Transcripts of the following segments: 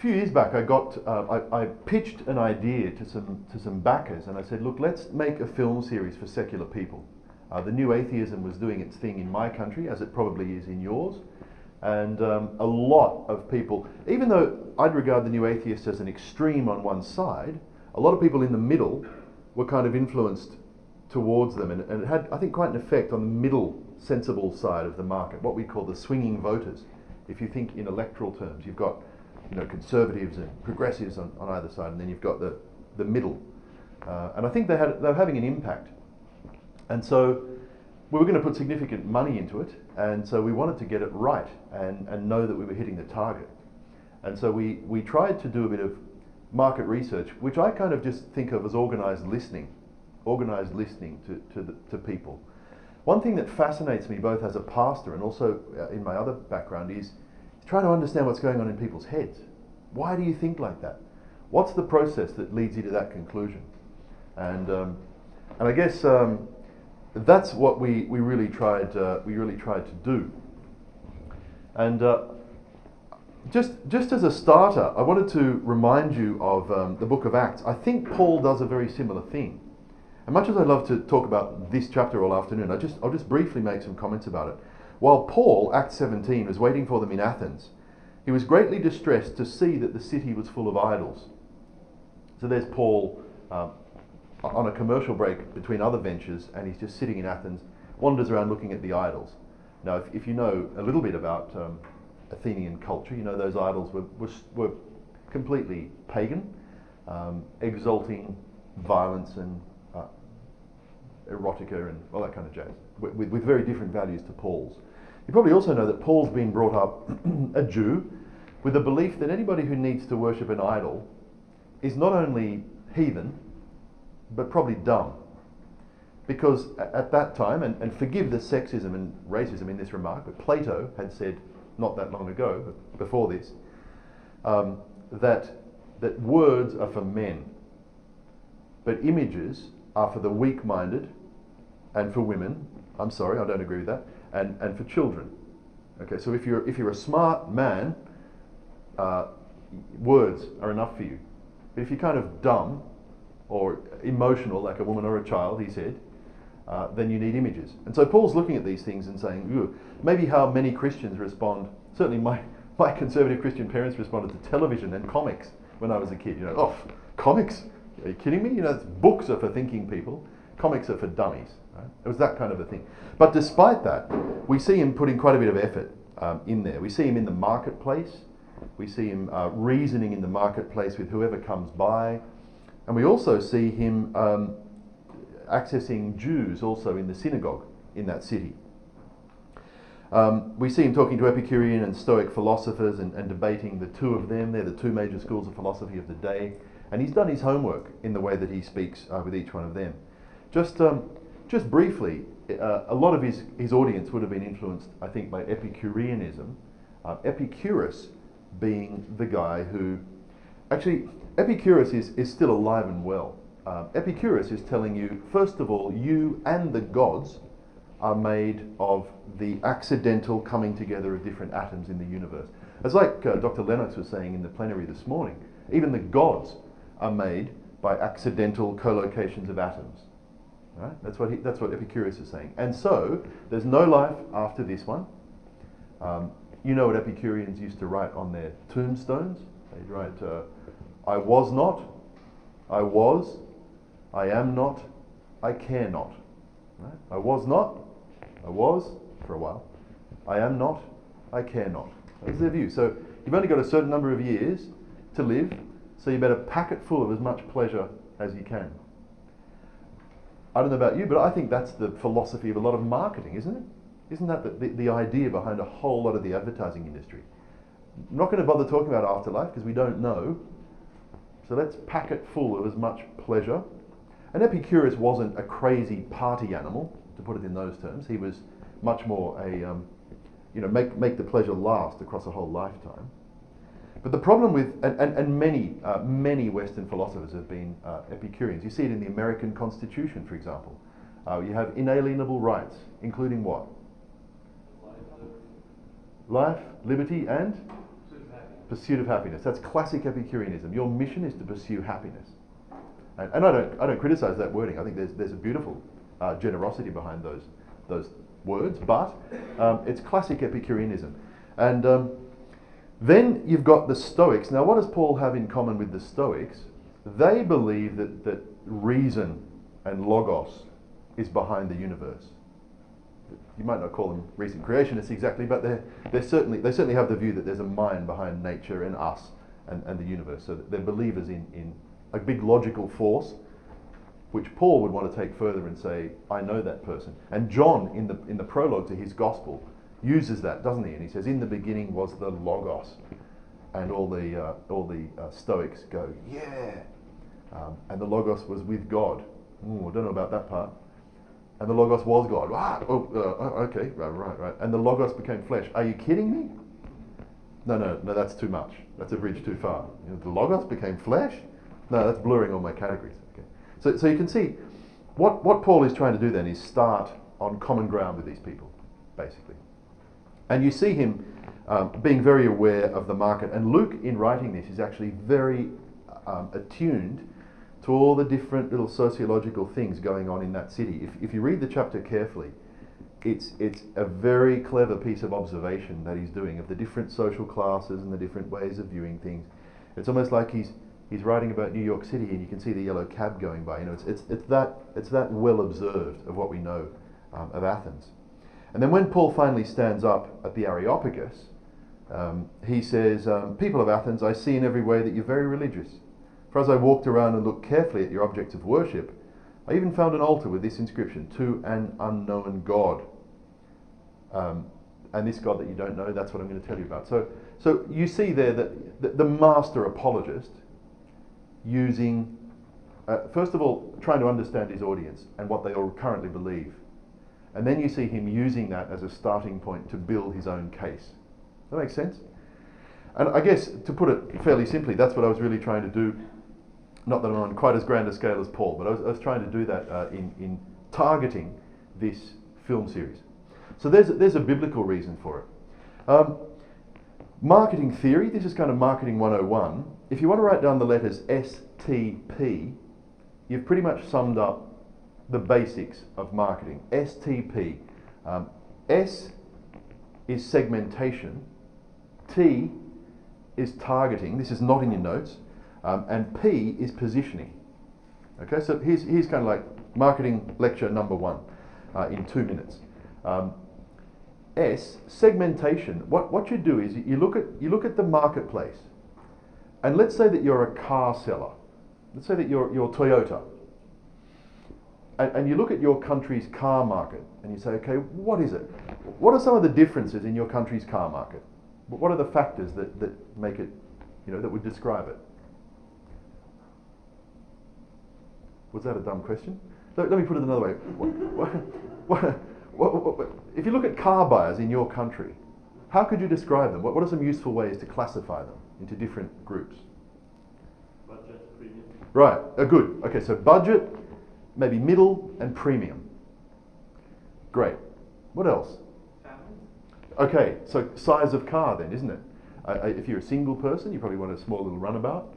few years back, I pitched an idea to some backers, and I said, look, let's make a film series for secular people. The New Atheism was doing its thing in my country, as it probably is in yours, and a lot of people, even though I'd regard the New Atheists as an extreme on one side, a lot of people in the middle were kind of influenced towards them, and it had, I think, quite an effect on the middle, sensible side of the market, what we call the swinging voters. If you think in electoral terms, you've got, you know, conservatives and progressives on either side, and then you've got the middle. And I think they were having an impact. And so we were going to put significant money into it, and so we wanted to get it right and know that we were hitting the target. And so we tried to do a bit of market research, which I kind of just think of as organised listening to people. One thing that fascinates me both as a pastor and also in my other background is trying to understand what's going on in people's heads. Why do you think like that? What's the process that leads you to that conclusion? And I guess that's what we really tried to do. And just as a starter, I wanted to remind you of the book of Acts. I think Paul does a very similar thing. And much as I'd love to talk about this chapter all afternoon, I'll just briefly make some comments about it. While Paul, Acts 17, was waiting for them in Athens, he was greatly distressed to see that the city was full of idols. So there's Paul on a commercial break between other ventures, and he's just sitting in Athens, wanders around looking at the idols. Now, if you know a little bit about Athenian culture, you know those idols were completely pagan, exalting violence and erotica and all that kind of jazz, with very different values to Paul's. You probably also know that Paul's been brought up a Jew with the belief that anybody who needs to worship an idol is not only heathen, but probably dumb. Because at that time, and forgive the sexism and racism in this remark, but Plato had said not that long ago, but before this, that words are for men, but images are for the weak-minded and for women. I'm sorry, I don't agree with that. And for children. Okay, so if you're a smart man, words are enough for you. But if you're kind of dumb or emotional, like a woman or a child, he said, then you need images. And so Paul's looking at these things and saying, maybe how many Christians respond. Certainly my conservative Christian parents responded to television and comics when I was a kid. You know, oh, comics? Are you kidding me? You know, books are for thinking people, comics are for dummies. Right? It was that kind of a thing. But despite that, we see him putting quite a bit of effort in there. We see him in the marketplace. We see him reasoning in the marketplace with whoever comes by. And we also see him accessing Jews also in the synagogue in that city. We see him talking to Epicurean and Stoic philosophers and debating the two of them. They're the two major schools of philosophy of the day. And he's done his homework in the way that he speaks with each one of them. Just briefly, a lot of his audience would have been influenced, I think, by Epicureanism. Epicurus being the guy who... Actually, Epicurus is still alive and well. Epicurus is telling you, first of all, you and the gods are made of the accidental coming together of different atoms in the universe. It's like Dr. Lennox was saying in the plenary this morning. Even the gods are made by accidental collocations of atoms. Right? That's what Epicurus is saying. And so, there's no life after this one. You know what Epicureans used to write on their tombstones? They'd write, I was not, I was, I am not, I care not. Right? I was not, I was, for a while. I am not, I care not. That's their view. So, you've only got a certain number of years to live, so you better pack it full of as much pleasure as you can. I don't know about you, but I think that's the philosophy of a lot of marketing, isn't it? Isn't that the idea behind a whole lot of the advertising industry? I'm not going to bother talking about afterlife because we don't know. So let's pack it full of as much pleasure. And Epicurus wasn't a crazy party animal, to put it in those terms. He was much more a, make the pleasure last across a whole lifetime. But the problem with, and many Western philosophers have been Epicureans. You see it in the American Constitution, for example. You have inalienable rights, including what? Life, liberty, and Pursuit of happiness. That's classic Epicureanism. Your mission is to pursue happiness. And I don't criticize that wording. I think there's a beautiful generosity behind those words, but it's classic Epicureanism. And then you've got the Stoics. Now, what does Paul have in common with the Stoics? They believe that reason and logos is behind the universe. You might not call them recent creationists exactly, but they certainly have the view that there's a mind behind nature and us and the universe. So they're believers in a big logical force, which Paul would want to take further and say, I know that person. And John, in the prologue to his gospel, uses that, doesn't he? And he says, in the beginning was the logos. And all the Stoics go, yeah. And the logos was with God. Ooh, I don't know about that part. And the logos was God. Okay, right. And the logos became flesh. Are you kidding me? No, that's too much. That's a bridge too far. You know, the logos became flesh? No, that's blurring all my categories. Okay. So you can see what Paul is trying to do then is start on common ground with these people, basically. And you see him being very aware of the market. And Luke, in writing this, is actually very attuned to all the different little sociological things going on in that city. If you read the chapter carefully, it's a very clever piece of observation that he's doing of the different social classes and the different ways of viewing things. It's almost like he's writing about New York City, and you can see the yellow cab going by. You know, it's that well observed of what we know of Athens. And then when Paul finally stands up at the Areopagus, he says, "People of Athens, I see in every way that you're very religious. For as I walked around and looked carefully at your objects of worship, I even found an altar with this inscription, to an unknown God." And this God that you don't know, that's what I'm going to tell you about. So you see there that the master apologist using, first of all, trying to understand his audience and what they all currently believe. And then you see him using that as a starting point to build his own case. Does that make sense? And I guess, to put it fairly simply, that's what I was really trying to do. Not that I'm on quite as grand a scale as Paul, but I was trying to do that in targeting this film series. So there's a biblical reason for it. Marketing theory, this is kind of marketing 101. If you want to write down the letters STP, you've pretty much summed up the basics of marketing. STP. S is segmentation. T is targeting. This is not in your notes. And P is positioning. Okay, so here's kind of like marketing lecture number 1 in 2 minutes. S, segmentation. What you do is you look at the marketplace, and let's say that you're a car seller. Let's say that you're Toyota, and you look at your country's car market, and you say, okay, what is it? What are some of the differences in your country's car market? What are the factors that make it, that would describe it? Was that a dumb question? Let me put it another way. If you look at car buyers in your country, how could you describe them? What are some useful ways to classify them into different groups? Budget, premium. Right, good. Okay, so budget, maybe middle, and premium. Great. What else? Family. Okay, so size of car then, isn't it? If you're a single person, you probably want a small little runabout.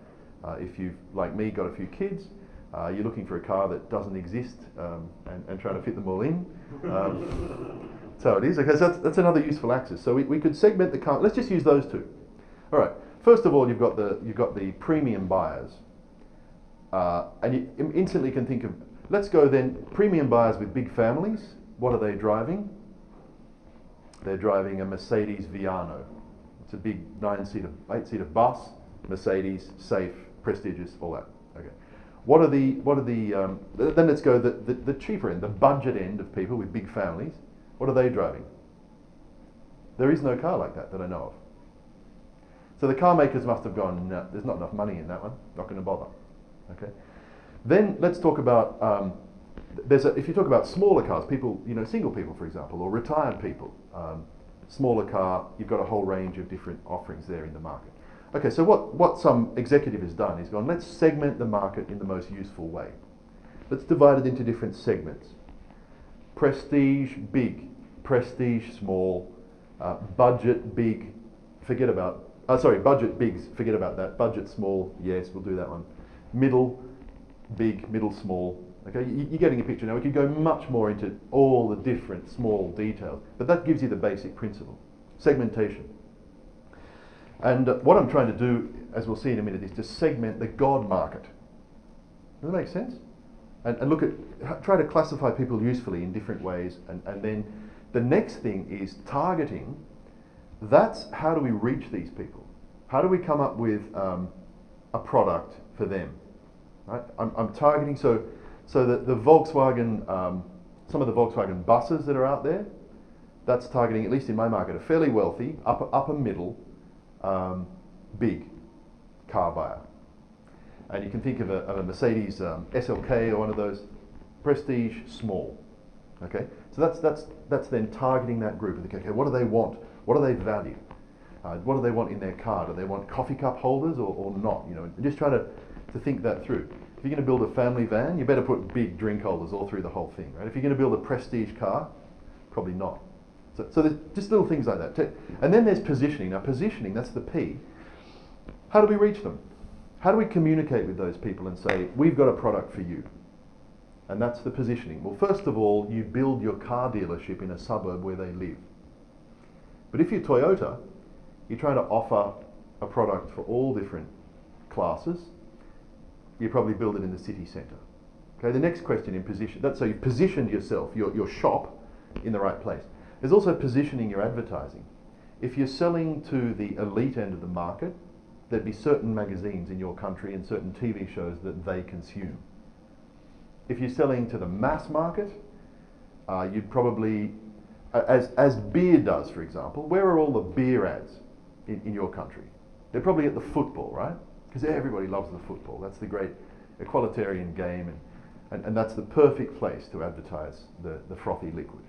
If you've, like me, got a few kids, you're looking for a car that doesn't exist and trying to fit them all in. That's how it is. Okay, so that's another useful axis. So we could segment the car. Let's just use those two. All right. First of all, you've got the premium buyers, and you instantly can think of. Let's go then. Premium buyers with big families. What are they driving? They're driving a Mercedes Viano. It's a big 9-seater, 8-seater bus. Mercedes, safe, prestigious, all that. Okay. What are the then let's go the cheaper end, the budget end of people with big families. What are they driving? There is no car like that I know of. So the car makers must have gone, no, there's not enough money in that one, not going to bother. Okay. Then let's talk about if you talk about smaller cars, people, single people, for example, or retired people, smaller car, you've got a whole range of different offerings there in the market. Okay, so what some executive has done is gone, let's segment the market in the most useful way. Let's divide it into different segments. Prestige, big. Prestige, small. Budget, big. Forget about Sorry, budget bigs, forget about that. Budget small, yes, we'll do that one. Middle, big, middle, small. Okay, you're getting a picture now. We could go much more into all the different small details, but that gives you the basic principle. Segmentation. And what I'm trying to do, as we'll see in a minute, is to segment the God market. Does that make sense? And look at, try to classify people usefully in different ways, and then the next thing is targeting. That's how do we reach these people? How do we come up with a product for them? Right? I'm targeting, so the Volkswagen, some of the Volkswagen buses that are out there, that's targeting, at least in my market, a fairly wealthy, upper middle, big car buyer. And you can think of a Mercedes SLK or one of those prestige small. Okay, so that's then targeting that group. Okay, what do they want? What do they value? What do they want in their car? Do they want coffee cup holders or not? You know, just try to think that through. If you're going to build a family van, you better put big drink holders all through the whole thing, right? If you're going to build a prestige car, probably not. So there's just little things like that. And then there's positioning. Now positioning, that's the P. How do we reach them? How do we communicate with those people and say, we've got a product for you? And that's the positioning. Well, first of all, you build your car dealership in a suburb where they live. But if you're Toyota, you're trying to offer a product for all different classes, you probably build it in the city centre. Okay, the next question in position, so you've positioned yourself, your shop, in the right place. There's also positioning your advertising. If you're selling to the elite end of the market, there'd be certain magazines in your country and certain TV shows that they consume. If you're selling to the mass market, you'd probably, as beer does, for example, where are all the beer ads in your country? They're probably at the football, right? Because everybody loves the football. That's the great equalitarian game, and that's the perfect place to advertise the frothy liquid.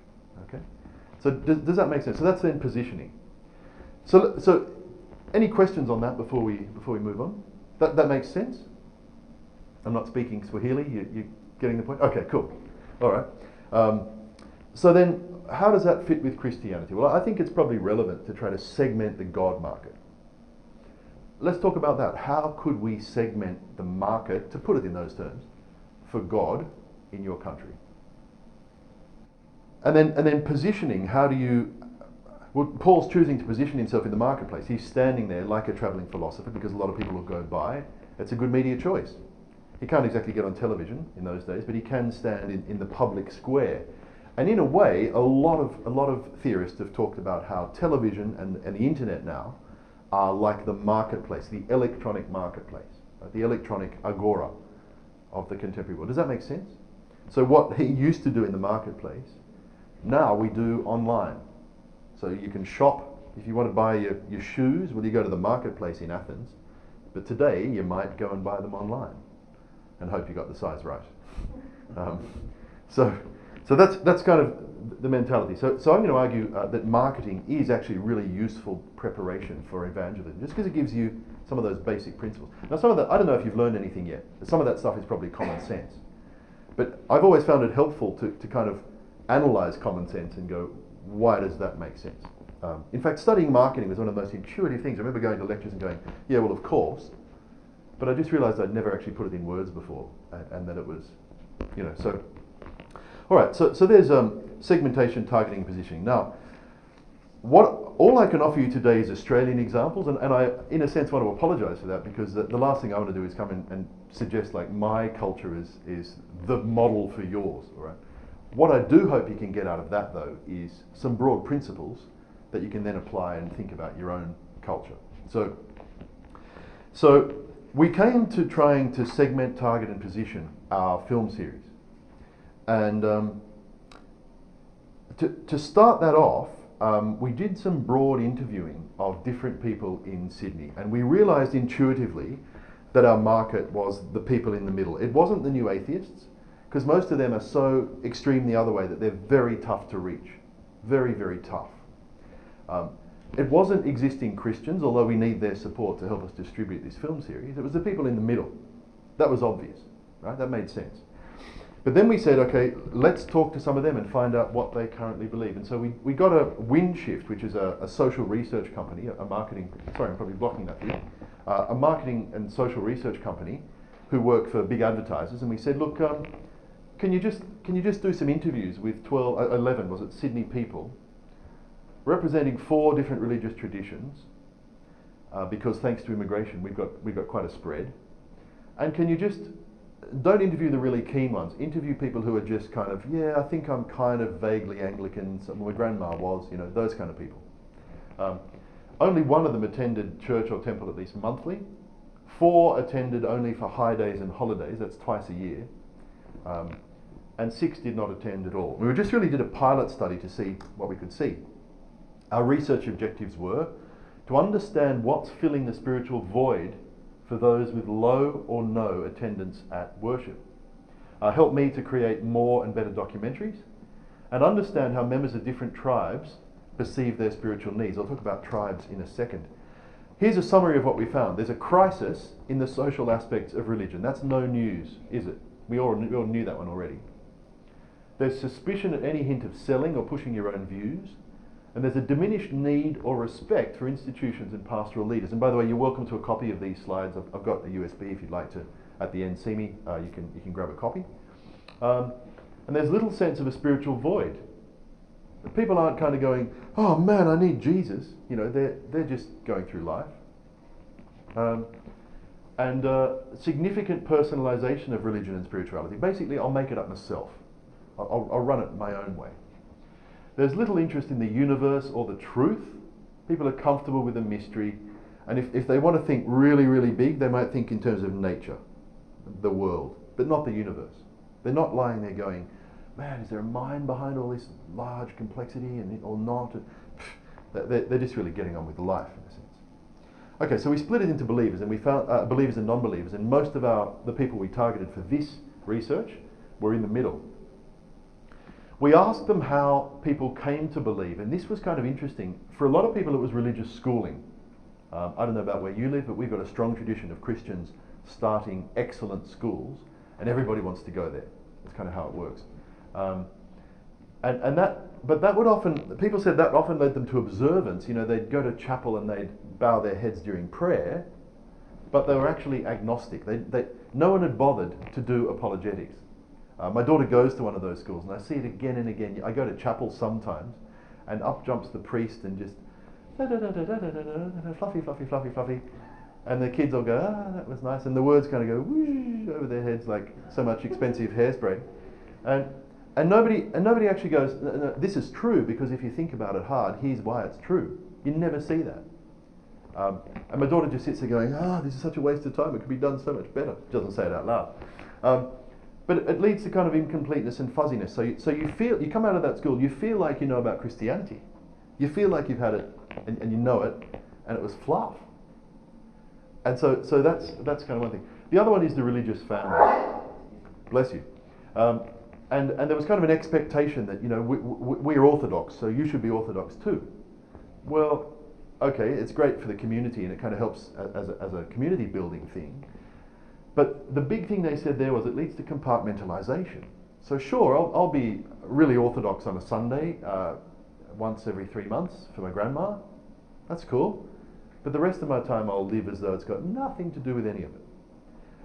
Okay, so does that make sense? So that's then positioning. So any questions on that before we move on? That makes sense? I'm not speaking Swahili. You're getting the point? Okay, cool. All right. So then, how does that fit with Christianity? Well, I think it's probably relevant to try to segment the God market. Let's talk about that. How could we segment the market, to put it in those terms, for God in your country? And then positioning, how do you... Well, Paul's choosing to position himself in the marketplace. He's standing there like a travelling philosopher because a lot of people will go by. It's a good media choice. He can't exactly get on television in those days, but he can stand in the public square. And in a way, a lot of theorists have talked about how television and the internet now are like the marketplace, the electronic marketplace, the electronic agora of the contemporary world. Does that make sense? So what he used to do in the marketplace, now we do online. So you can shop, if you want to buy your shoes, well, you go to the marketplace in Athens, but today you might go and buy them online and hope you got the size right. So that's kind of the mentality. So I'm going to argue that marketing is actually really useful preparation for evangelism, just because it gives you some of those basic principles. Now some of that, I don't know if you've learned anything yet. Some of that stuff is probably common sense. But I've always found it helpful to kind of analyse common sense and go, why does that make sense? In fact, studying marketing was one of the most intuitive things. I remember going to lectures and going, yeah, well, of course. But I just realised I'd never actually put it in words before, and that it was, you know, so... All right, so there's segmentation, targeting, positioning. Now, all I can offer you today is Australian examples, and I, in a sense, want to apologise for that, because the last thing I want to do is come in and suggest like my culture is the model for yours. All right. What I do hope you can get out of that, though, is some broad principles that you can then apply and think about your own culture. So we came to trying to segment, target, and position our film series. And to start that off, we did some broad interviewing of different people in Sydney, and we realised intuitively that our market was the people in the middle. It wasn't the new atheists, because most of them are so extreme the other way that they're very tough to reach. Very, very tough. It wasn't existing Christians, although we need their support to help us distribute this film series. It was the people in the middle. That was obvious, right? That made sense. But then we said, okay, let's talk to some of them and find out what they currently believe. And so we got a Windshift, which is a social research company, a marketing, sorry, I'm probably blocking that for you, a marketing and social research company who work for big advertisers. And we said, look, can you just do some interviews with 11, was it, Sydney people, representing 4 different religious traditions, because thanks to immigration, we've got quite a spread. And can you just, don't interview the really keen ones, interview people who are just kind of, yeah, I think I'm kind of vaguely Anglican, so my grandma was, you know, those kind of people. Only one of them attended church or temple at least monthly. 4 attended only for high days and holidays, that's twice a year. And 6 did not attend at all. We just really did a pilot study to see what we could see. Our research objectives were to understand what's filling the spiritual void for those with low or no attendance at worship. Help me to create more and better documentaries, and understand how members of different tribes perceive their spiritual needs. I'll talk about tribes in a second. Here's a summary of what we found. There's a crisis in the social aspects of religion. That's no news, is it? We all knew that one already. There's suspicion at any hint of selling or pushing your own views. And there's a diminished need or respect for institutions and pastoral leaders. And by the way, you're welcome to a copy of these slides. I've got a USB if you'd like to, at the end, see me. You can grab a copy. And there's little sense of a spiritual void. People aren't kind of going, oh man, I need Jesus. You know, they're just going through life. And significant personalization of religion and spirituality. Basically, I'll make it up myself. I'll run it my own way. There's little interest in the universe or the truth. People are comfortable with the mystery. And if they want to think really, really big, they might think in terms of nature, the world, but not the universe. They're not lying there going, man, is there a mind behind all this large complexity or not? They're just really getting on with life in a sense. Okay, so we split it into believers, and we found believers and non-believers, and most of the people we targeted for this research were in the middle. We asked them how people came to believe, and this was kind of interesting. For a lot of people it was religious schooling. I don't know about where you live, but we've got a strong tradition of Christians starting excellent schools, and everybody wants to go there. That's kind of how it works. But that would often, people said that often led them to observance. You know, they'd go to chapel and they'd bow their heads during prayer, but they were actually agnostic. No one had bothered to do apologetics. My daughter goes to one of those schools, and I see it again and again. I go to chapel sometimes, and up jumps the priest and just fluffy, fluffy, fluffy, fluffy, and the kids all go, ah, that was nice, and the words kind of go whoosh over their heads like so much expensive hairspray, and nobody actually goes, no, this is true, because if you think about it hard, here's why it's true. You never see that. And my daughter just sits there going, this is such a waste of time. It could be done so much better. She doesn't say it out loud. But it leads to kind of incompleteness and fuzziness. So you come out of that school, you feel like you know about Christianity. You feel like you've had it and you know it, and it was fluff. And so that's kind of one thing. The other one is the religious family. Bless you. And there was kind of an expectation that, you know, we're Orthodox, so you should be Orthodox too. Well, okay, it's great for the community, and it kind of helps as a community building thing. But the big thing they said there was it leads to compartmentalization. So sure, I'll be really Orthodox on a Sunday, once every 3 months for my grandma. That's cool. But the rest of my time I'll live as though it's got nothing to do with any of it.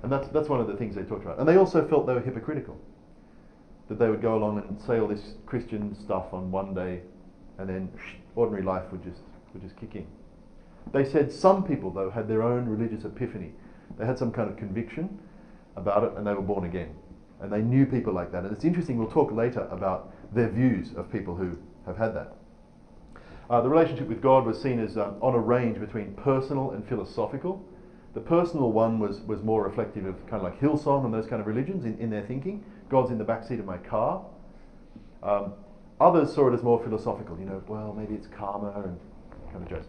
And that's one of the things they talked about. And they also felt they were hypocritical. That they would go along and say all this Christian stuff on one day, and then ordinary life would just kick in. They said some people, though, had their own religious epiphany. They had some kind of conviction about it, and they were born again. And they knew people like that. And it's interesting, we'll talk later about their views of people who have had that. The relationship with God was seen as on a range between personal and philosophical. The personal one was more reflective of kind of like Hillsong and those kind of religions in their thinking. God's in the backseat of my car. Others saw it as more philosophical, you know, well, maybe it's karma and kind of jokes.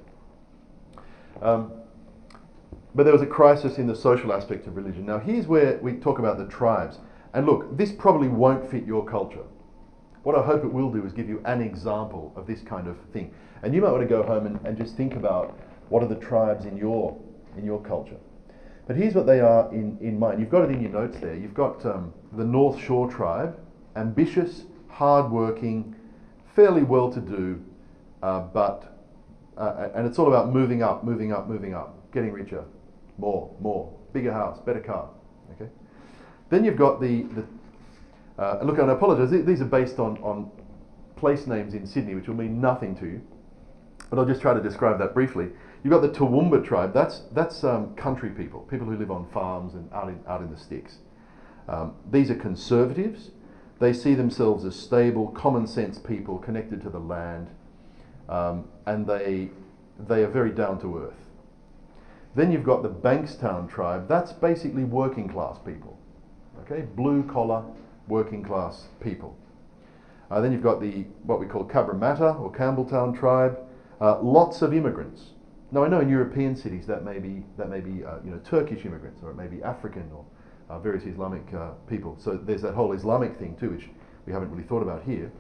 But there was a crisis in the social aspect of religion. Now here's where we talk about the tribes. And look, this probably won't fit your culture. What I hope it will do is give you an example of this kind of thing. And you might want to go home and just think about what are the tribes in your culture. But here's what they are in mind. You've got it in your notes there. You've got the North Shore tribe, ambitious, hard-working, fairly well-to-do, and it's all about moving up, getting richer, more, bigger house, better car. Okay. Then you've got look, and I apologise. These are based on place names in Sydney, which will mean nothing to you, but I'll just try to describe that briefly. You've got the Toowoomba tribe. That's country people who live on farms and out in the sticks. These are conservatives. They see themselves as stable, common sense people connected to the land, and they are very down to earth. Then you've got the Bankstown tribe. That's basically working class people, okay, blue collar working class people. Then you've got what we call Cabramatta or Campbelltown tribe. Lots of immigrants. Now I know in European cities that may be Turkish immigrants, or it may be African or various Islamic people. So there's that whole Islamic thing too, which we haven't really thought about here.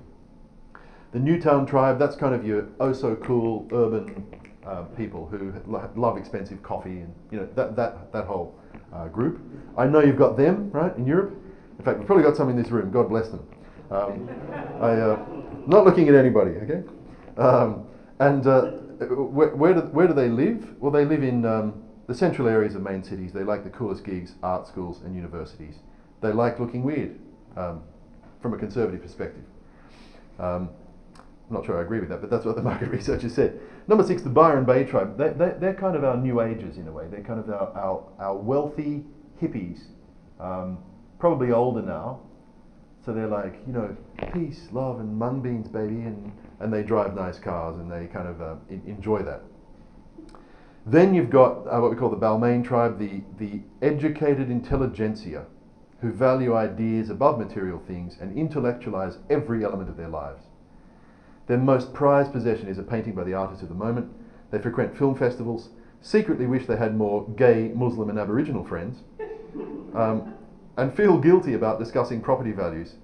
The Newtown tribe, that's kind of your oh so cool urban people who love expensive coffee, and that whole group. I know you've got them right in Europe. In fact, we've probably got some in this room. God bless them. Not looking at anybody, okay? Where do they live? Well, they live in the central areas of main cities. They like the coolest gigs, art schools and universities. They like looking weird from a conservative perspective. I'm not sure I agree with that, but that's what the market researchers said. Number 6, the Byron Bay tribe. They're kind of our new agers in a way. They're kind of our wealthy hippies, probably older now. So they're like, peace, love and mung beans, baby, and they drive nice cars and they kind of enjoy that. Then you've got what we call the Balmain tribe, the educated intelligentsia, who value ideas above material things and intellectualize every element of their lives. Their most prized possession is a painting by the artist of the moment. They frequent film festivals, secretly wish they had more gay, Muslim and Aboriginal friends, and feel guilty about discussing property values.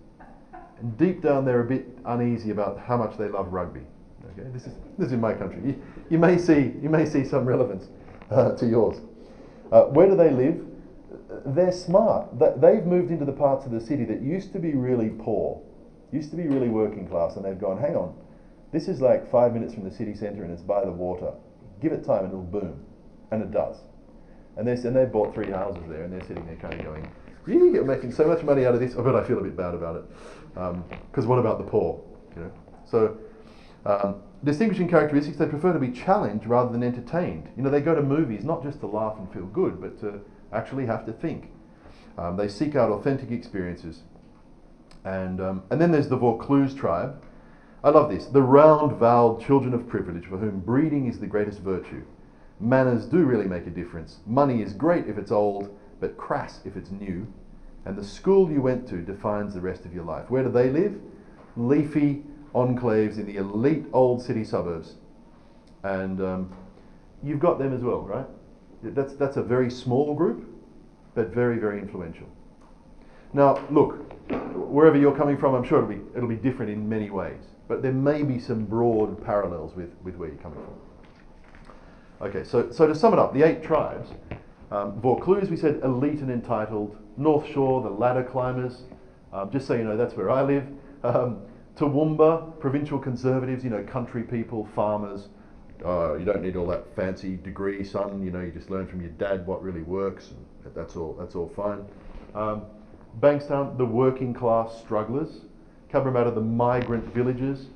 And deep down they're a bit uneasy about how much they love rugby. Okay, this is in my country. You may see some relevance to yours. Where do they live? They're smart. They've moved into the parts of the city that used to be really poor, used to be really working class, and they've gone, hang on, this is like 5 minutes from the city centre and it's by the water. Give it time and it'll boom. And it does. And they've bought 3 houses there and they're sitting there kind of going, really, you're making so much money out of this? Oh, but I feel a bit bad about it. Because what about the poor? So distinguishing characteristics, they prefer to be challenged rather than entertained. They go to movies not just to laugh and feel good, but to actually have to think. They seek out authentic experiences. And then there's the Vaucluse tribe. I love this. The round-vowed children of privilege for whom breeding is the greatest virtue. Manners do really make a difference. Money is great if it's old, but crass if it's new. And the school you went to defines the rest of your life. Where do they live? Leafy enclaves in the elite old city suburbs. And you've got them as well, right? That's a very small group, but very, very influential. Now, look, wherever you're coming from, I'm sure it'll be different in many ways. But there may be some broad parallels with where you're coming from. Okay, so to sum it up, the 8 tribes. Vaucluse, we said, elite and entitled. North Shore, the ladder climbers. Just so you know, that's where I live. Toowoomba, provincial conservatives, country people, farmers. You don't need all that fancy degree, son. You just learn from your dad what really works. And that's all fine. Bankstown, the working class strugglers. Cabramatta, the migrant villagers.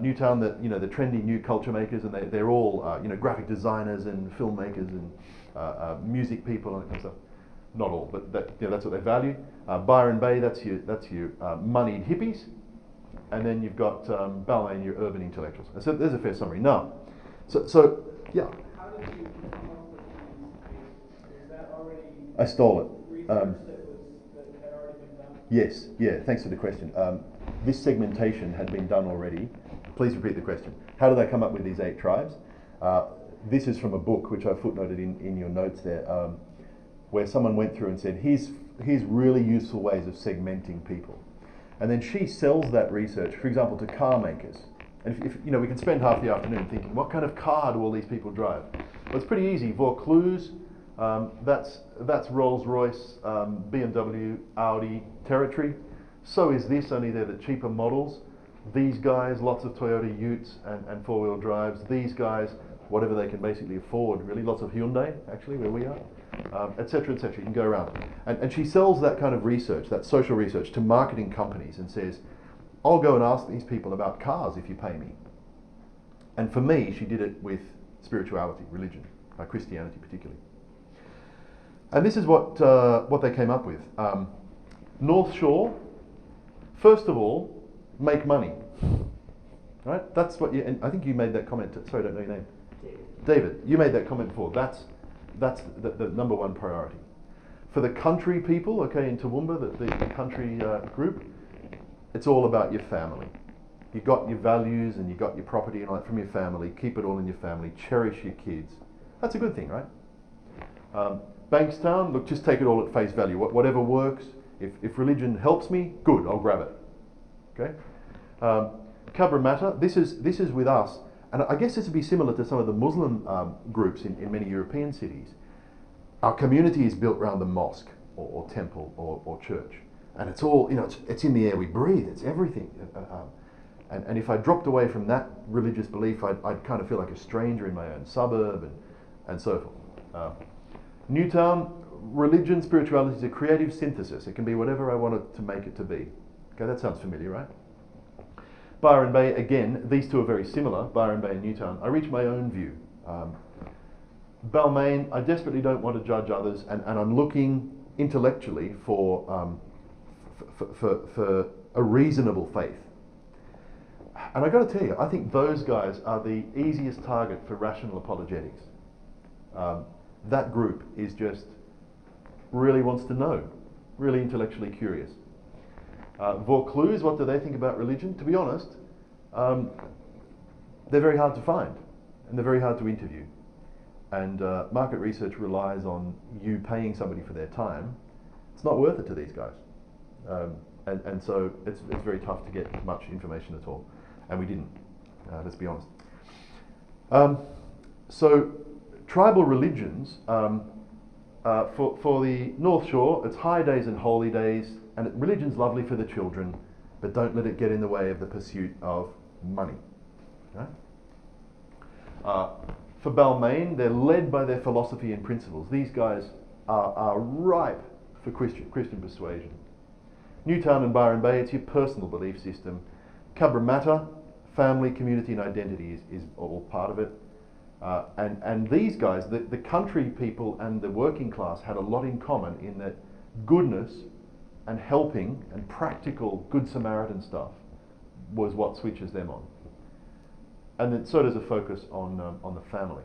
Newtown, the trendy new culture makers, and they're all graphic designers and filmmakers and music people and that kind of stuff. Not all, but that's what they value. Byron Bay, that's your moneyed hippies, and then you've got Balmain, your urban intellectuals. And so there's a fair summary. Now, so yeah. How did you come up with these? Is that already I stole it. research that had already been done? Yes, yeah. Thanks for the question. This segmentation had been done already. Please repeat the question. How did they come up with these 8 tribes? This is from a book which I footnoted in your notes there, where someone went through and said, here's really useful ways of segmenting people. And then she sells that research, for example, to car makers. And if we can spend half the afternoon thinking, what kind of car do all these people drive? Well, it's pretty easy. Vaucluse That's Rolls-Royce, BMW, Audi territory. So is this, only they're the cheaper models. These guys, lots of Toyota Utes and four-wheel drives. These guys, whatever they can basically afford, really. Lots of Hyundai, actually, where we are, et cetera, et cetera. You can go around. And she sells that kind of research, that social research, to marketing companies and says, I'll go and ask these people about cars if you pay me. And for me, she did it with spirituality, religion, Christianity particularly. And this is what they came up with. North Shore, first of all, make money. Right? That's what you, and I think you made that comment. Sorry, I don't know your name. David, you made that comment before. That's the number one priority. For the country people, okay, in Toowoomba, the country group, it's all about your family. You got your values and you got your property and all that from your family. Keep it all in your family. Cherish your kids. That's a good thing, right? Bankstown, look, just take it all at face value. Whatever works. If religion helps me, good, I'll grab it. Okay. Cabramatta, this is with us, and I guess this would be similar to some of the Muslim groups in many European cities. Our community is built around the mosque or temple or church, and it's all, you know, it's in the air we breathe. It's everything. And if I dropped away from that religious belief, I'd kind of feel like a stranger in my own suburb and so forth. Newtown, religion, spirituality is a creative synthesis. It can be whatever I want it to make it to be. Okay, that sounds familiar, right? Byron Bay, again, these two are very similar, Byron Bay and Newtown. I reach my own view. Balmain, I desperately don't want to judge others, and I'm looking intellectually for a reasonable faith. And I've got to tell you, I think those guys are the easiest target for rational apologetics. That group is just really wants to know, really intellectually curious. Vaucluse, what do they think about religion? To be honest, they're very hard to find, and they're very hard to interview. And market research relies on you paying somebody for their time. It's not worth it to these guys. And so it's very tough to get much information at all. And we didn't, let's be honest. So tribal religions, for the North Shore, it's high days and holy days, and religion's lovely for the children, but don't let it get in the way of the pursuit of money. Okay? For Balmain, they're led by their philosophy and principles. These guys are ripe for Christian persuasion. Newtown and Byron Bay, it's your personal belief system. Cabramatta, family, community and identity is all part of it. And these guys, the country people and the working class had a lot in common in that goodness and helping and practical Good Samaritan stuff was what switches them on. And then so does a focus on the family.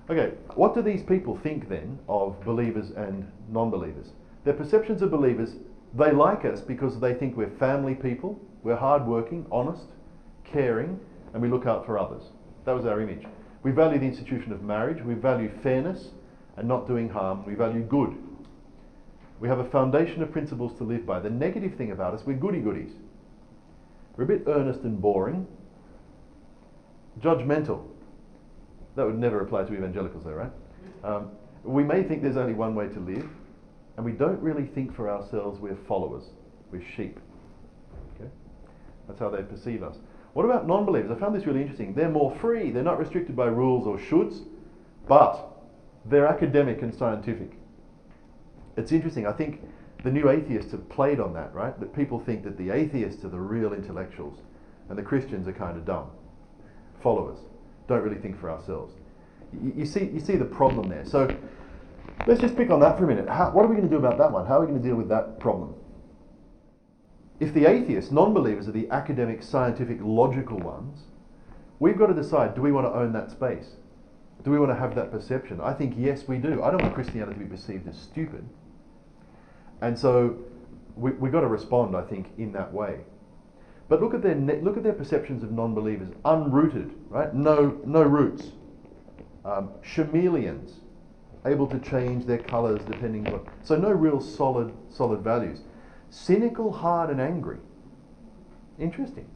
Okay, what do these people think then of believers and non-believers? Their perceptions of believers, they like us because they think we're family people, we're hardworking, honest, caring, and we look out for others. That was our image. We value the institution of marriage, we value fairness and not doing harm, we value good. We have a foundation of principles to live by. The negative thing about us, we're goody-goodies. We're a bit earnest and boring. Judgmental. That would never apply to evangelicals though, right? We may think there's only one way to live, and we don't really think for ourselves we're followers, we're sheep. Okay? That's how they perceive us. What about non-believers? I found this really interesting. They're more free, they're not restricted by rules or shoulds, but they're academic and scientific. It's interesting, I think the new atheists have played on that, right? That people think that the atheists are the real intellectuals, and the Christians are kind of dumb. Followers. Don't really think for ourselves. You see the problem there. So let's just pick on that for a minute. What are we going to do about that one? How are we going to deal with that problem? If the atheists, non-believers, are the academic, scientific, logical ones, we've got to decide, do we want to own that space? Do we want to have that perception? I think yes, we do. I don't want Christianity to be perceived as stupid. And so we've got to respond, I think, in that way. But look at their perceptions of non-believers. Unrooted, right? No roots. Chameleons, able to change their colours depending on... So no real solid values. Cynical, hard and angry. Interesting.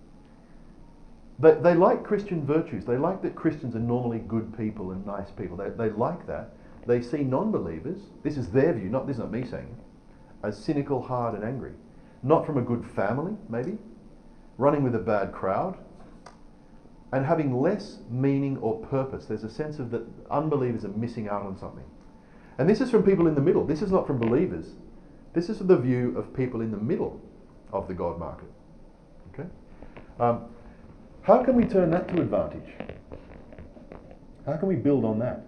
They like Christian virtues. They like that Christians are normally good people and nice people. They like that. they see non-believers, this is their view, this is not me saying it, as cynical, hard and angry. Not from a good family, maybe, running with a bad crowd, and having less meaning or purpose. There's a sense of that unbelievers are missing out on something. And this is from people in the middle. This is not from believers. This is the view of people in the middle of the God market. Okay? How can we turn that to advantage? How can we build on that?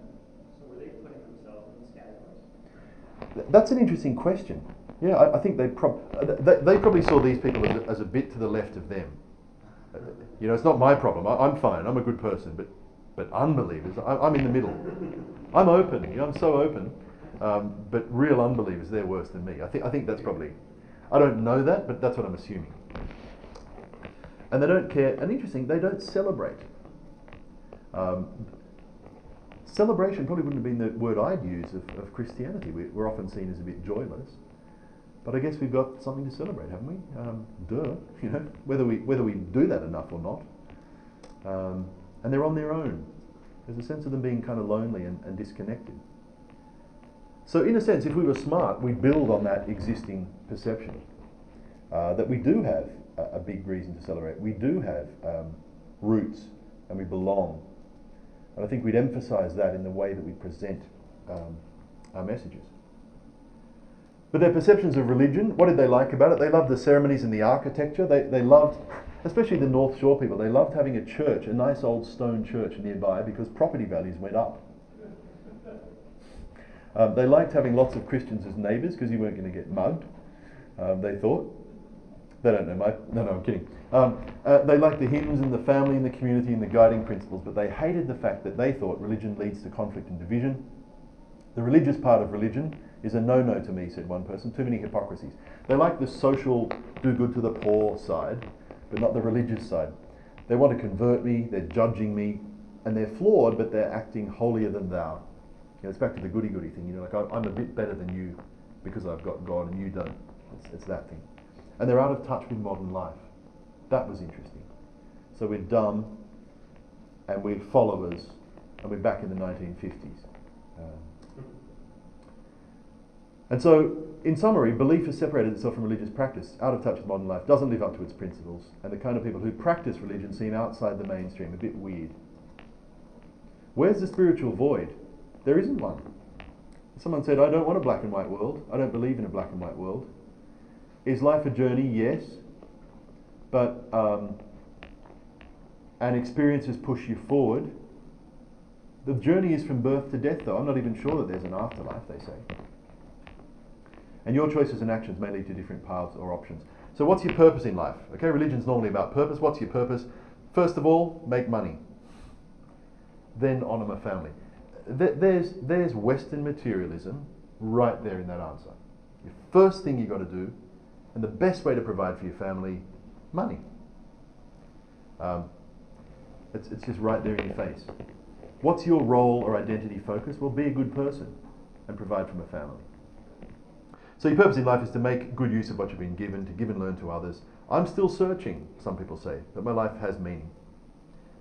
So were they putting themselves in the categories? That's an interesting question. Yeah, I think they probably saw these people as a bit to the left of them. You know, it's not my problem. I'm fine. I'm a good person. But unbelievers, I'm in the middle. I'm open. You know, I'm so open. But real unbelievers, they're worse than me. I think that's probably. I don't know that, but that's what I'm assuming. And they don't care. And interesting, they don't celebrate. Celebration probably wouldn't have been the word I'd use of Christianity. We're often seen as a bit joyless. But I guess we've got something to celebrate, haven't we? Duh, you know, whether we do that enough or not. And they're on their own. There's a sense of them being kind of lonely and disconnected. So in a sense, if we were smart, we'd build on that existing perception. That we do have a big reason to celebrate. We do have roots and we belong. And I think we'd emphasise that in the way that we present our messages. But their perceptions of religion, what did they like about it? They loved the ceremonies and the architecture. They loved, especially the North Shore people, they loved having a church, a nice old stone church nearby because property values went up. They liked having lots of Christians as neighbours because you weren't going to get mugged, they thought. They don't know, mate. No, I'm kidding. They liked the hymns and the family and the community and the guiding principles, but they hated the fact that they thought religion leads to conflict and division. The religious part of religion is a no-no to me, said one person. Too many hypocrisies. They like the social, do good to the poor side, but not the religious side. They want to convert me, they're judging me, and they're flawed, but they're acting holier than thou. You know, it's back to the goody-goody thing. You know, like I'm a bit better than you because I've got God and you don't. It's that thing. And they're out of touch with modern life. That was interesting. So we're dumb, and we're followers, and we're back in the 1950s. And so, in summary, belief has separated itself from religious practice, out of touch with modern life, doesn't live up to its principles, and the kind of people who practice religion seem outside the mainstream, a bit weird. Where's the spiritual void? There isn't one. Someone said, I don't want a black and white world. I don't believe in a black and white world. Is life a journey? Yes. But, and experiences push you forward. The journey is from birth to death, though. I'm not even sure that there's an afterlife, they say. And your choices and actions may lead to different paths or options. So what's your purpose in life? Okay, religion's normally about purpose. What's your purpose? First of all, make money. Then honour my family. There's Western materialism right there in that answer. The first thing you've got to do, and the best way to provide for your family, money. It's just right there in your face. What's your role or identity focus? Well, be a good person and provide from a family. So your purpose in life is to make good use of what you've been given, to give and learn to others. I'm still searching, some people say, but my life has meaning.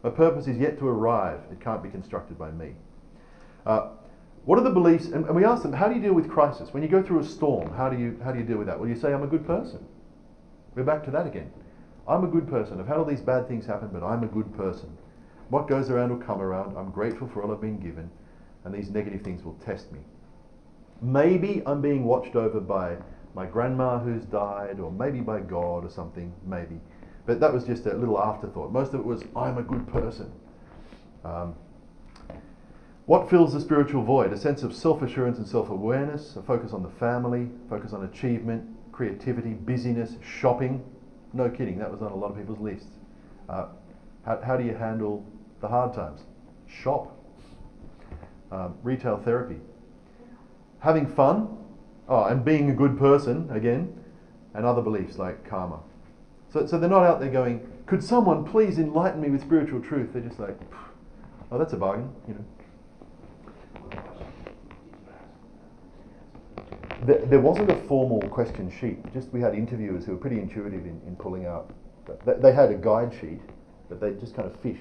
My purpose is yet to arrive. It can't be constructed by me. What are the beliefs? And we ask them, how do you deal with crisis? When you go through a storm, how do you deal with that? Well, you say, I'm a good person. We're back to that again. I'm a good person. I've had all these bad things happen, but I'm a good person. What goes around will come around. I'm grateful for all I've been given, and these negative things will test me. Maybe I'm being watched over by my grandma who's died, or maybe by God or something, maybe. But that was just a little afterthought. Most of it was, I'm a good person. What fills the spiritual void? A sense of self-assurance and self-awareness, a focus on the family, focus on achievement, creativity, busyness, shopping. No kidding, that was on a lot of people's lists. How do you handle the hard times? Shop. Retail therapy. Having fun, and being a good person, again, and other beliefs like karma. So they're not out there going, could someone please enlighten me with spiritual truth? They're just like, oh, that's a bargain, you know. There wasn't a formal question sheet, just we had interviewers who were pretty intuitive in pulling out. They had a guide sheet, but they just kind of fish.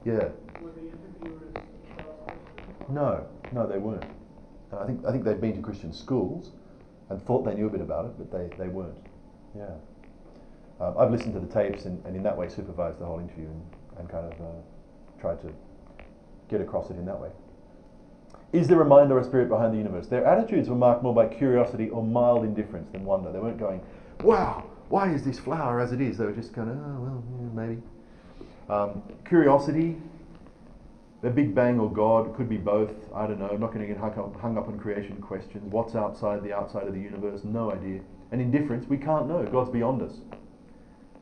Yeah. Were the interviewers No, they weren't. I think they'd been to Christian schools and thought they knew a bit about it, but they weren't. Yeah. I've listened to the tapes and in that way supervised the whole interview and kind of tried to get across it in that way. Is there a mind or a spirit behind the universe? Their attitudes were marked more by curiosity or mild indifference than wonder. They weren't going, wow, why is this flower as it is? They were just kind of, oh, well, yeah, maybe. Curiosity, the Big Bang or God, could be both. I don't know. I'm not going to get hung up on creation questions. What's outside of the universe? No idea. And indifference, we can't know. God's beyond us.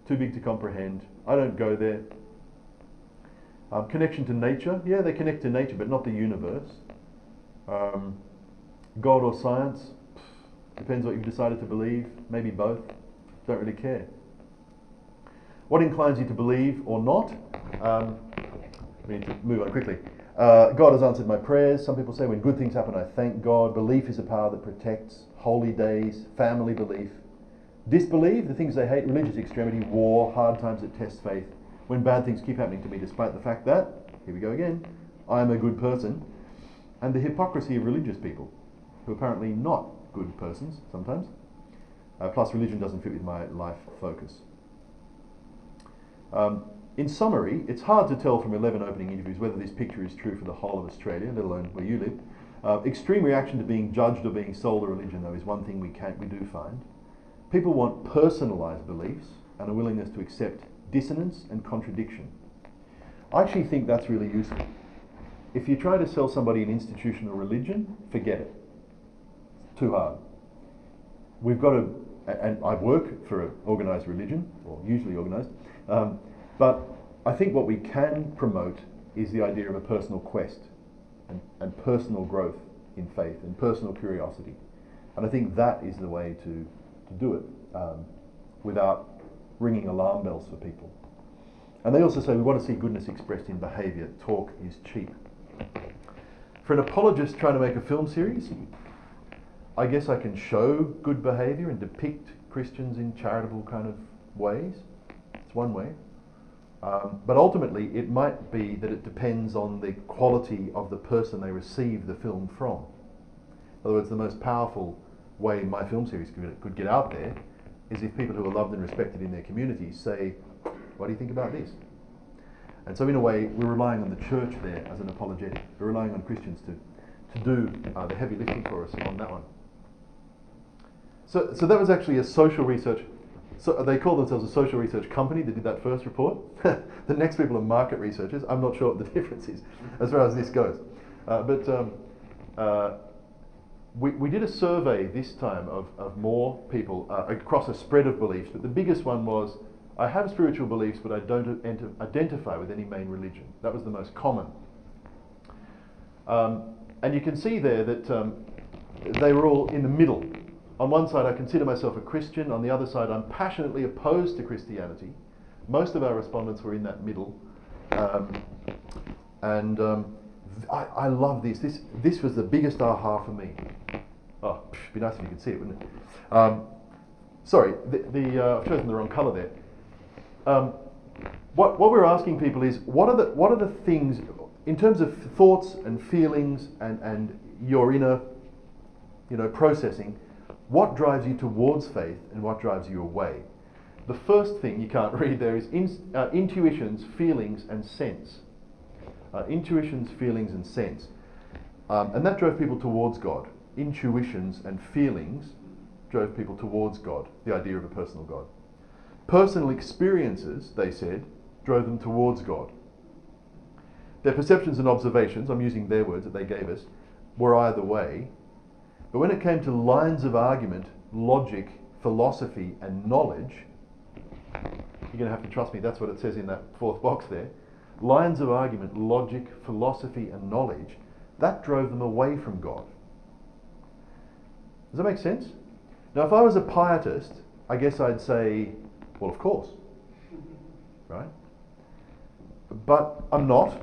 Too big to comprehend. I don't go there. Connection to nature. Yeah, they connect to nature, but not the universe. God or science. Depends what you've decided to believe. Maybe both. Don't really care. What inclines you to believe or not? We need to move on quickly. God has answered my prayers. Some people say when good things happen, I thank God. Belief is a power that protects. Holy days, family belief. Disbelieve, the things they hate, religious extremity, war, hard times that test faith. When bad things keep happening to me, despite the fact that, here we go again, I am a good person. And the hypocrisy of religious people, who are apparently not good persons sometimes. Plus religion doesn't fit with my life focus. In summary, it's hard to tell from 11 opening interviews whether this picture is true for the whole of Australia, let alone where you live. Extreme reaction to being judged or being sold a religion, though, is one thing we do find. People want personalised beliefs and a willingness to accept dissonance and contradiction. I actually think that's really useful. If you try to sell somebody an institutional religion, forget it. It's too hard. We've got to, and I work for an organised religion, or usually organised, but I think what we can promote is the idea of a personal quest and personal growth in faith and personal curiosity. And I think that is the way to do it without ringing alarm bells for people. And they also say we want to see goodness expressed in behaviour. Talk is cheap. For an apologist trying to make a film series, I guess I can show good behaviour and depict Christians in charitable kind of ways. It's one way. But ultimately, it might be that it depends on the quality of the person they receive the film from. In other words, the most powerful way my film series could get out there is if people who are loved and respected in their communities say, what do you think about this? And so in a way, we're relying on the church there as an apologetic. We're relying on Christians to do the heavy lifting for us on that one. So that was actually a social research. So they call themselves a social research company that did that first report. The next people are market researchers. I'm not sure what the difference is as far as this goes. We did a survey this time of more people across a spread of beliefs, but the biggest one was, I have spiritual beliefs, but I don't identify with any main religion. That was the most common. And you can see there that they were all in the middle. On one side, I consider myself a Christian. On the other side, I'm passionately opposed to Christianity. Most of our respondents were in that middle. I love this. This was the biggest aha for me. Oh, it'd be nice if you could see it, wouldn't it? Sorry, I've chosen the wrong colour there. What we're asking people is, what are the things, in terms of thoughts and feelings and your inner, processing, what drives you towards faith and what drives you away? The first thing you can't read there is intuitions, feelings and sense. Intuitions, feelings and sense. And that drove people towards God. Intuitions and feelings drove people towards God, the idea of a personal God. Personal experiences, they said, drove them towards God. Their perceptions and observations, I'm using their words that they gave us, were either way. But when it came to lines of argument, logic, philosophy and knowledge, you're going to have to trust me, that's what it says in that fourth box there. Lines of argument, logic, philosophy and knowledge, that drove them away from God. Does that make sense? Now if I was a pietist, I guess I'd say, well, of course, right? But I'm not.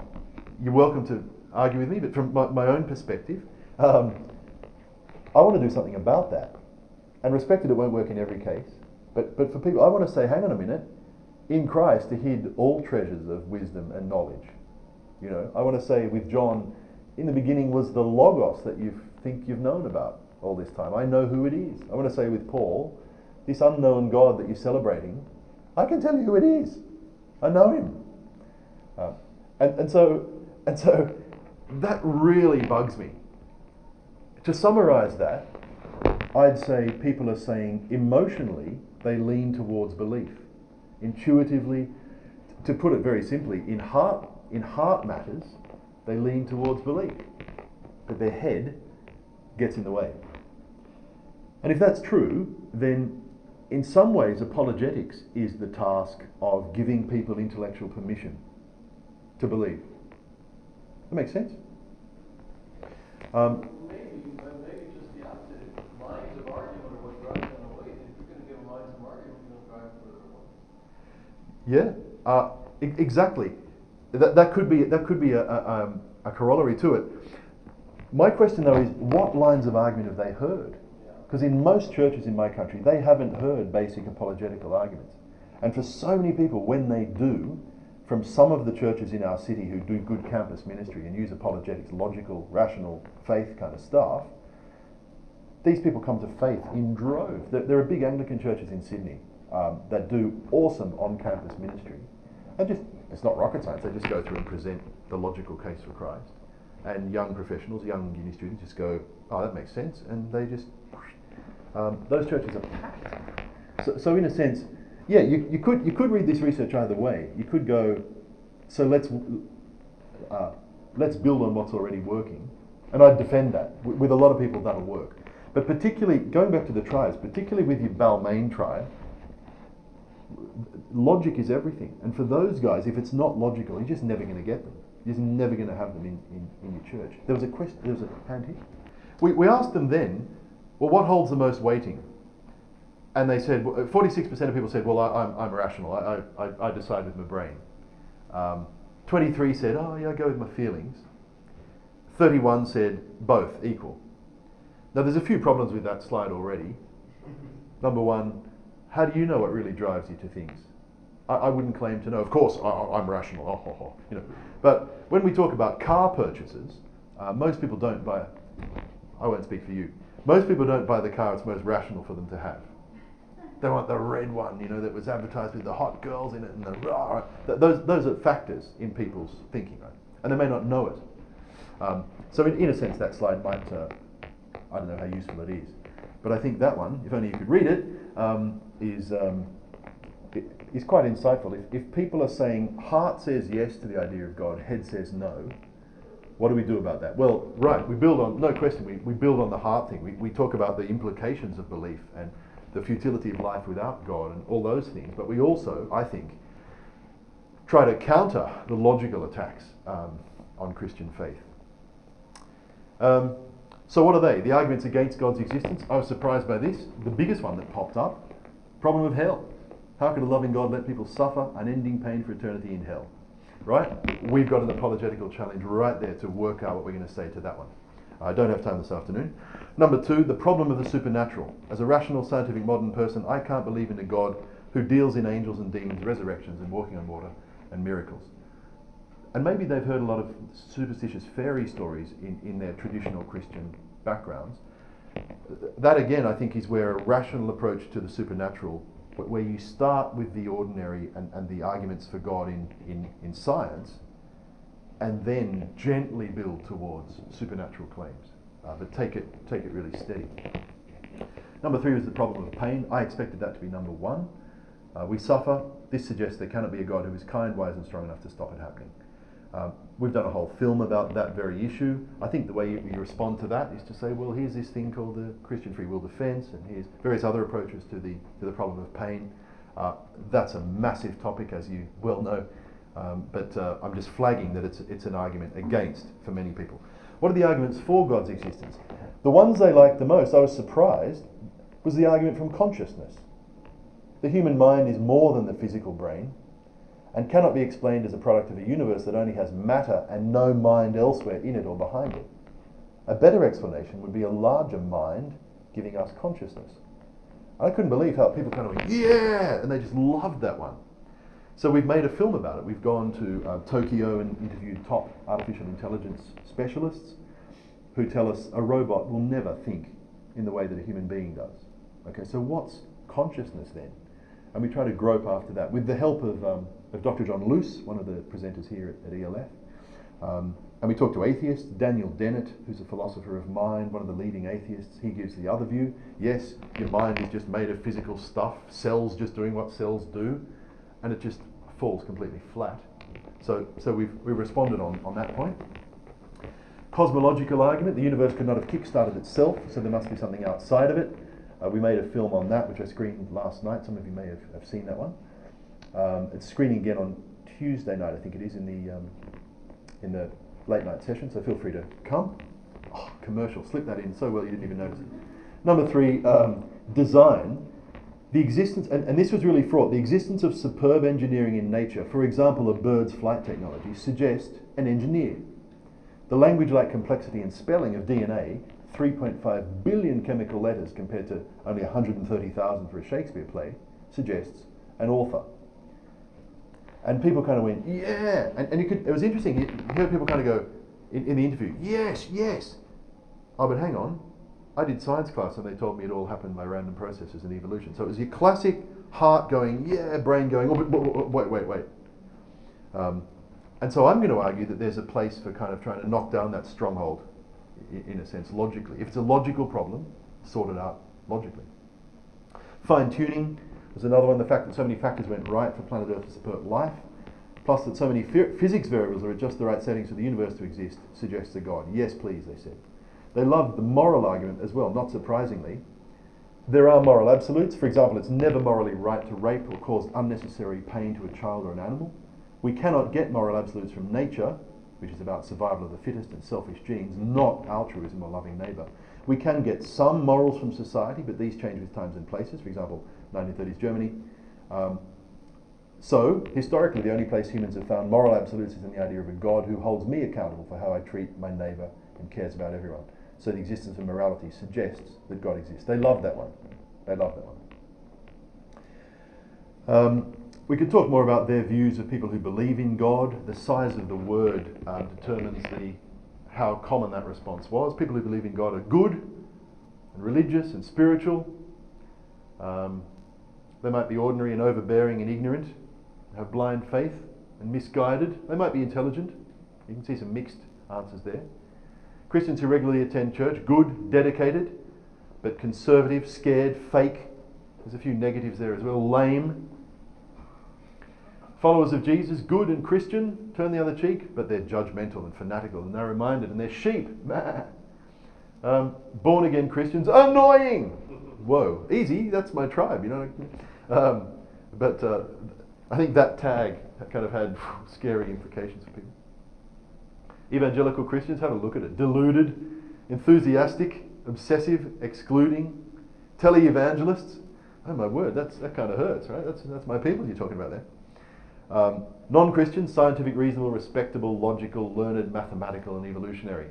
You're welcome to argue with me, but from my own perspective, I want to do something about that. And respected, it won't work in every case. But for people, I want to say, hang on a minute, in Christ are hid all treasures of wisdom and knowledge. I want to say with John, in the beginning was the Logos that you think you've known about all this time. I know who it is. I want to say with Paul, this unknown God that you're celebrating, I can tell you who it is. I know him. And so that really bugs me. To summarize that, I'd say people are saying emotionally they lean towards belief. Intuitively, to put it very simply, in heart matters, they lean towards belief. But their head gets in the way. And if that's true, then in some ways apologetics is the task of giving people intellectual permission to believe. That makes sense? Maybe just the opposite. Lines of argument are what drive them away. If you're going to give them lines of argument, you're going to drive further away. Yeah, exactly. That could be a corollary to it. My question though is, what lines of argument have they heard? Because in most churches in my country, they haven't heard basic apologetical arguments. And for so many people, when they do, from some of the churches in our city who do good campus ministry and use apologetics, logical, rational, faith kind of stuff, these people come to faith in droves. There are big Anglican churches in Sydney that do awesome on-campus ministry. It's not rocket science, they just go through and present the logical case for Christ. And young professionals, young uni students just go, oh, that makes sense, and they just... those churches are packed. So in a sense, yeah, you could read this research either way. You could go, so let's build on what's already working, and I'd defend that. With a lot of people, that'll work. But particularly, going back to the tribes, particularly with your Balmain tribe, logic is everything. And for those guys, if it's not logical, you're just never going to get them. You're just never going to have them in your church. There was a hand here. We asked them then, well, what holds the most weighting? And they said, 46% of people said, well, I'm rational. I decide with my brain. 23 said, oh, yeah, I go with my feelings. 31 said, both, equal. Now, there's a few problems with that slide already. Number one, how do you know what really drives you to things? I wouldn't claim to know. Of course, I'm rational. You know. But when we talk about car purchases, most people don't buy. I won't speak for you. Most people don't buy the car it's most rational for them to have. They want the red one, you know, that was advertised with the hot girls in it and the rah. Those are factors in people's thinking, right? And they may not know it. So in a sense, that slide might, I don't know how useful it is. But I think that one, if only you could read it, is quite insightful. If people are saying heart says yes to the idea of God, head says no, what do we do about that? Well, right, we build on, no question, we build on the heart thing. We talk about the implications of belief and the futility of life without God and all those things. But we also, I think, try to counter the logical attacks on Christian faith. So what are they? The arguments against God's existence. I was surprised by this. The biggest one that popped up, problem of hell. How could a loving God let people suffer unending pain for eternity in hell? Right? We've got an apologetical challenge right there to work out what we're going to say to that one. I don't have time this afternoon. Number two, the problem of the supernatural. As a rational, scientific, modern person, I can't believe in a God who deals in angels and demons, resurrections and walking on water and miracles. And maybe they've heard a lot of superstitious fairy stories in their traditional Christian backgrounds. That again, I think, is where a rational approach to the supernatural, where you start with the ordinary and the arguments for God in science, and then gently build towards supernatural claims. But take it really steady. Number three was the problem of pain. I expected that to be number one. We suffer. This suggests there cannot be a God who is kind, wise and strong enough to stop it happening. We've done a whole film about that very issue. I think the way you respond to that is to say, well, here's this thing called the Christian free will defense, and here's various other approaches to the problem of pain. That's a massive topic, as you well know, but I'm just flagging that it's an argument against for many people. What are the arguments for God's existence? The ones they liked the most, I was surprised, was the argument from consciousness. The human mind is more than the physical brain, and cannot be explained as a product of a universe that only has matter and no mind elsewhere in it or behind it. A better explanation would be a larger mind giving us consciousness. I couldn't believe how people kind of went, yeah, and they just loved that one. So we've made a film about it. We've gone to Tokyo and interviewed top artificial intelligence specialists who tell us a robot will never think in the way that a human being does. Okay, so what's consciousness then? And we try to grope after that with the help of Dr. John Luce, one of the presenters here at ELF. And we talk to atheists. Daniel Dennett, who's a philosopher of mind, one of the leading atheists, he gives the other view. Yes, your mind is just made of physical stuff, cells just doing what cells do, and it just falls completely flat. So we've responded on that point. Cosmological argument, the universe could not have kick-started itself, so there must be something outside of it. We made a film on that, which I screened last night. Some of you may have seen that one. It's screening again on Tuesday night, I think it is, in the late night session, so feel free to come. Oh, commercial, slip that in so well you didn't even notice it. Number 3, design. The existence, and this was really fraught, the existence of superb engineering in nature, for example a bird's flight technology, suggests an engineer. The language-like complexity and spelling of DNA, 3.5 billion chemical letters compared to only 130,000 for a Shakespeare play, suggests an author. And people kind of went, yeah, and you could, it was interesting, you heard people kind of go, in the interview, yes, yes. Oh, but hang on, I did science class and they told me it all happened by random processes in evolution. So it was your classic heart going, yeah, brain going, oh, but wait. And so I'm going to argue that there's a place for kind of trying to knock down that stronghold, in a sense, logically. If it's a logical problem, sort it out logically. Fine-tuning was another one, the fact that so many factors went right for planet Earth to support life, plus that so many physics variables are at just the right settings for the universe to exist, suggests a God. Yes, please, they said. They loved the moral argument as well, not surprisingly. There are moral absolutes. For example, it's never morally right to rape or cause unnecessary pain to a child or an animal. We cannot get moral absolutes from nature, which is about survival of the fittest and selfish genes, not altruism or loving neighbour. We can get some morals from society, but these change with times and places. For example, 1930s Germany. So, historically, the only place humans have found moral absolutes is in the idea of a God who holds me accountable for how I treat my neighbour and cares about everyone. So the existence of morality suggests that God exists. They love that one. They love that one. We could talk more about their views of people who believe in God. The size of the word determines how common that response was. People who believe in God are good and religious and spiritual. They might be ordinary and overbearing and ignorant, have blind faith and misguided. They might be intelligent. You can see some mixed answers there. Christians who regularly attend church, good, dedicated, but conservative, scared, fake. There's a few negatives there as well. Lame. Followers of Jesus, good and Christian, turn the other cheek, but they're judgmental and fanatical and narrow-minded, and they're sheep. Born-again Christians, annoying. Whoa, easy, that's my tribe, you know. But I think that tag kind of had scary implications for people. Evangelical Christians, have a look at it. Deluded, enthusiastic, obsessive, excluding, tele-evangelists. Oh my word, that kind of hurts, right? That's my people you're talking about there. Non-Christians, scientific, reasonable, respectable, logical, learned, mathematical, and evolutionary.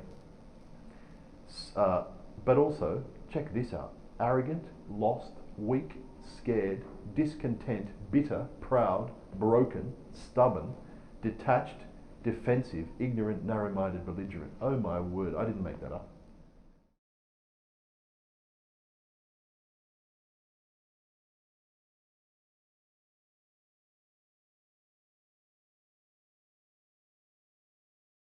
But also, check this out. Arrogant, lost, weak, scared, discontent, bitter, proud, broken, stubborn, detached, defensive, ignorant, narrow-minded, belligerent. Oh my word, I didn't make that up.